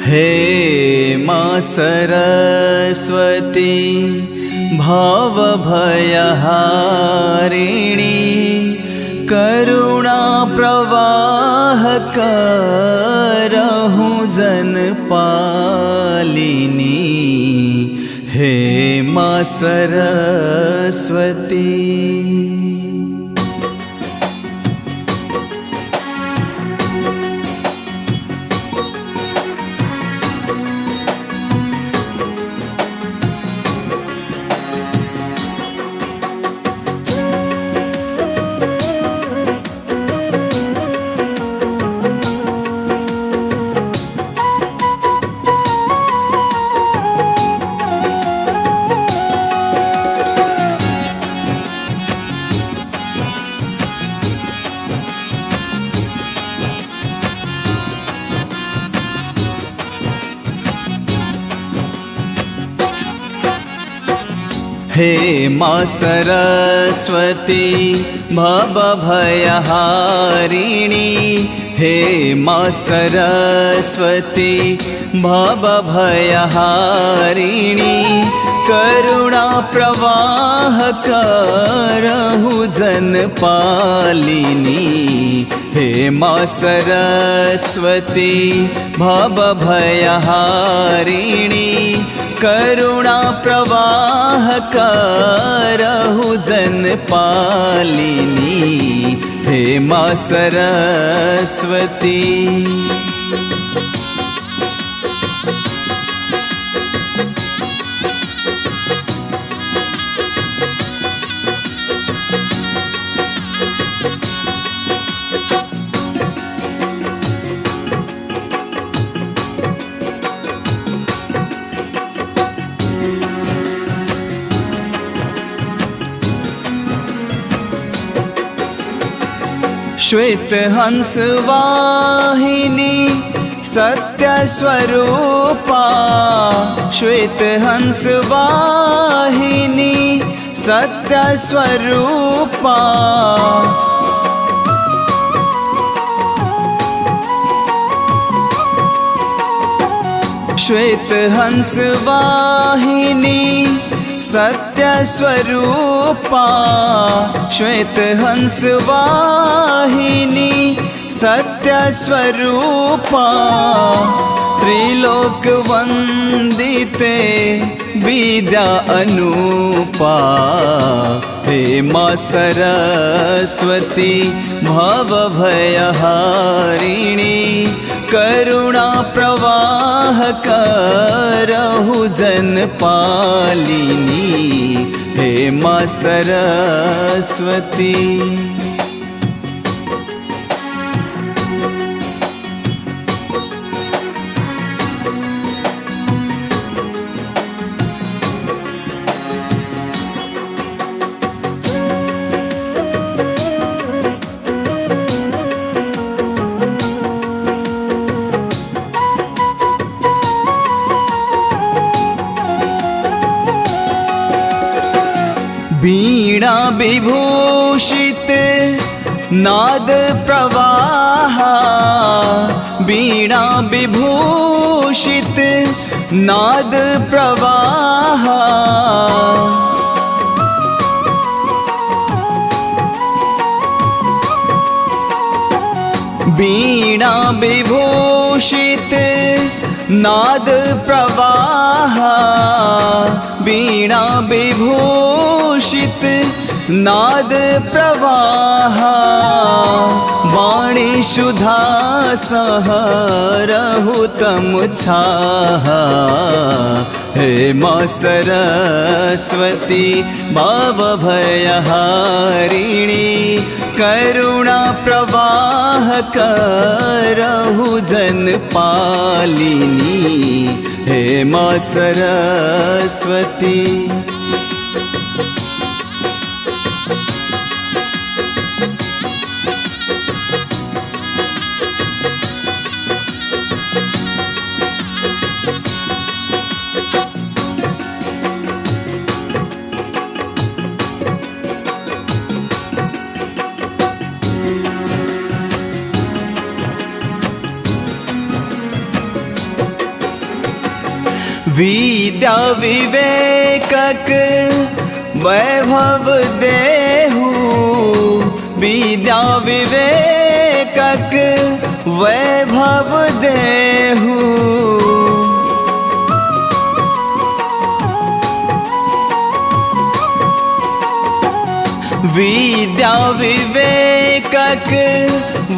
हे मा सरस्वती भवभयहारिणी करुणा प्रवाह करहु जनपालिनी। हे मा सरस्वती। हे मा सरस्वती भवभयहारिणी। हे मा सरस्वती भवभयहारिणी करुणा प्रवाह करहु जनपालिनी। हे मा सरस्वती भवभयहारिणी करुणा प्रवाह करहु जनपालिनी। हे मा सरस्वती। श्वेत हंस वाहिनी सत्य स्वरूपा। श्वेत हंस वाहिनी सत्य स्वरूपा। श्वेत हंस वाहिनी सत्य स्वरूपा। श्वेत हंस वाहिनी सत्य स्वरूपा। त्रिलोक वंदिते विद्या अनूपा। हे मा सरस्वती भवभयहारिणी करुणा प्रवाह करहु जनपालिनी। हे मा सरस्वती। वीणा विभूषित नाद प्रवाह। वीणा विभूषित नाद प्रवाह। वीणा विभूषित नाद प्रवाह। वीणा विभूषित नाद प्रवाह। वाणी सुधा सहरहु तम छाह। हे मा सरस्वती भवभयहारिणी करुणा प्रवाह करहु जनपालिनी। हे मा सरस्वती। विद्या विवेकक वैभव देहु, विद्या विवेकक वैभव देहु। विद्या विवेकक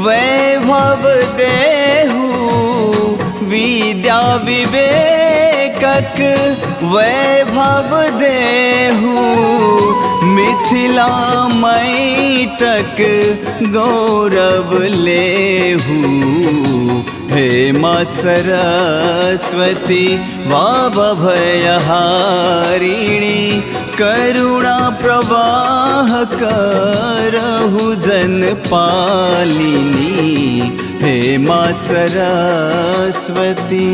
वैभव देहु, विद्या विवेकक वैभव देहु। मिथिला मैटक गौरव लेहु, हे माँ सरस्वती वावभयहारिणी। करुणा प्रवाह करहु जन पालिनी, हे माँ सरस्वती।